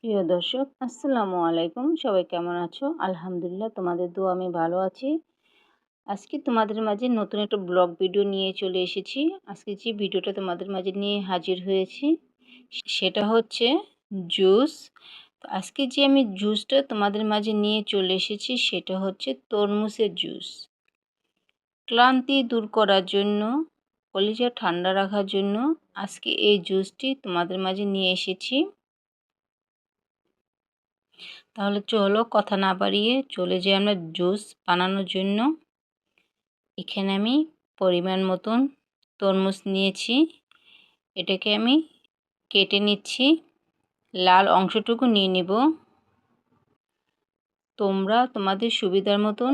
প্রিয় দর্শক, আসসালামু আলাইকুম। সবাই কেমন আছো? আলহামদুলিল্লাহ, তোমাদের দোয়া আমি ভালো আছি। আজকে তোমাদের মাঝে নতুন একটা ব্লগ ভিডিও নিয়ে চলে এসেছি। আজকে যে ভিডিওটা তোমাদের মাঝে নিয়ে হাজির হয়েছি সেটা হচ্ছে জুস। তো আজকে যে আমি জুসটা তোমাদের মাঝে নিয়ে চলে এসেছি সেটা হচ্ছে তরমুজের জুস। ক্লান্তি দূর করার জন্য, কলিজা ঠান্ডা রাখার জন্য আজকে এই জুসটি তোমাদের মাঝে নিয়ে এসেছি। তাহলে চলো কথা না বাড়িয়ে চলে যাই আমরা জুস বানানোর জন্য। এখানে আমি পরিমাণ মতন তরমুজ নিয়েছি, এটাকে আমি কেটে নিচ্ছি, লাল অংশটুকু নিয়ে নিব। তোমরা তোমাদের সুবিধার মতন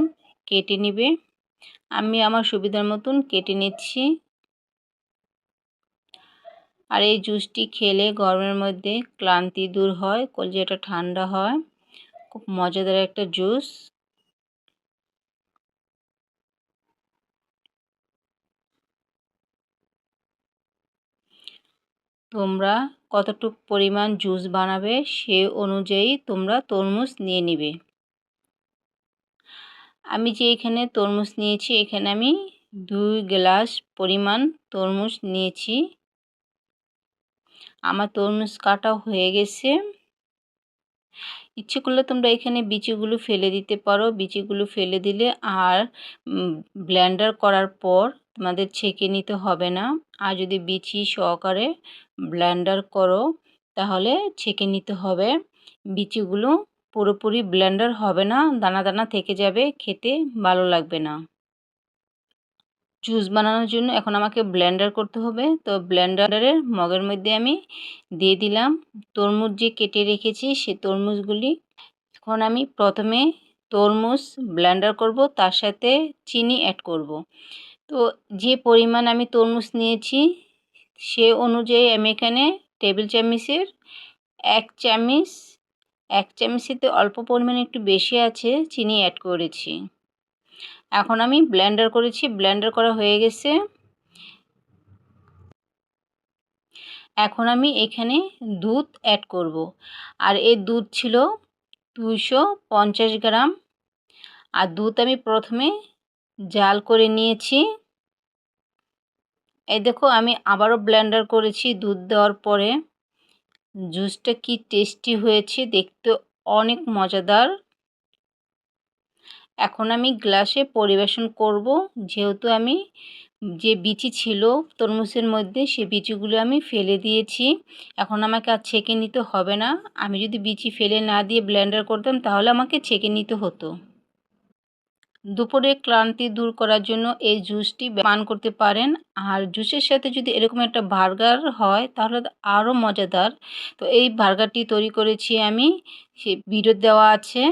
কেটে নিবে, আমি আমার সুবিধার মতন কেটে নিচ্ছি। আর এই জুসটি খেলে গরমের মধ্যে ক্লান্তি দূর হয়, কলিজাটা ঠান্ডা হয়, খুব মজাদার একটা জুস। তোমরা কতটুক পরিমাণ জুস বানাবে সে অনুযায়ী তোমরা তরমুজ নিয়ে নিবে। আমি যে এখানে তরমুজ নিয়েছি, এখানে আমি 2 গ্লাস পরিমাণ তরমুজ নিয়েছি। আমার তরমুজ কাটা হয়ে গেছে। ইচ্ছে করলে তোমরা এখানে বিচিগুলো ফেলে দিতে পারো। বিচিগুলো ফেলে দিলে আর ব্লেন্ডার করার পর তোমাদের ছেঁকে নিতে হবে না। আর যদি বিচি সহকারে ব্লেন্ডার করো তাহলে ছেঁকে নিতে হবে। বিচিগুলো পুরোপুরি ব্লেন্ডার হবে না, দানা দানা থেকে যাবে, খেতে ভালো লাগবে না। জুস বানানোর জন্য এখন আমাকে ব্লেন্ডার করতে হবে। তো ব্লেন্ডারের মগের মধ্যে আমি দিয়ে দিলাম তরমুজ যে কেটে রেখেছি সে তরমুজগুলি। এখন আমি প্রথমে তরমুজ ব্লেন্ডার করব, তার সাথে চিনি অ্যাড করব। তো যে পরিমাণ আমি তরমুজ নিয়েছি সে অনুযায়ী আমি এখানে টেবিল চামচের 1 চামচ, 1 চামচেতে অল্প পরিমাণে একটু বেশি আছে চিনি অ্যাড করেছি। এখন আমি ব্লেন্ডার করেছি, ব্লেন্ডার করা হয়ে গেছে। এখন আমি এখানে দুধ অ্যাড করব। আর এই দুধ ছিল 250 গ্রাম। আর দুধ আমি প্রথমে জাল করে নিয়েছি। এই দেখো আমি আবারও ব্লেন্ডার করেছি দুধ দেওয়ার পরে। জুসটা কি টেস্টি হয়েছে, দেখতে অনেক মজাদার। এখন আমি গ্লাসে পরিবেশন করব। যেহেতু আমি যে বিচি ছিল তরমুজের মধ্যে সে বিচিগুলো আমি ফেলে দিয়েছি, এখন আমাকে আর ছেঁকে নিতে হবে না। আমি যদি বিচি ফেলে না দিয়ে ব্লেন্ডার করতাম তাহলে আমাকে ছেঁকে নিতে হতো। দুপুরে ক্লান্তি দূর করার জন্য এই জুসটি পান করতে পারেন। আর জুসের সাথে যদি এরকম একটা বার্গার হয় তাহলে তো আরও মজাদার। তো এই বার্গারটি তৈরি করেছি আমি, সে ভিডিও দেওয়া আছে,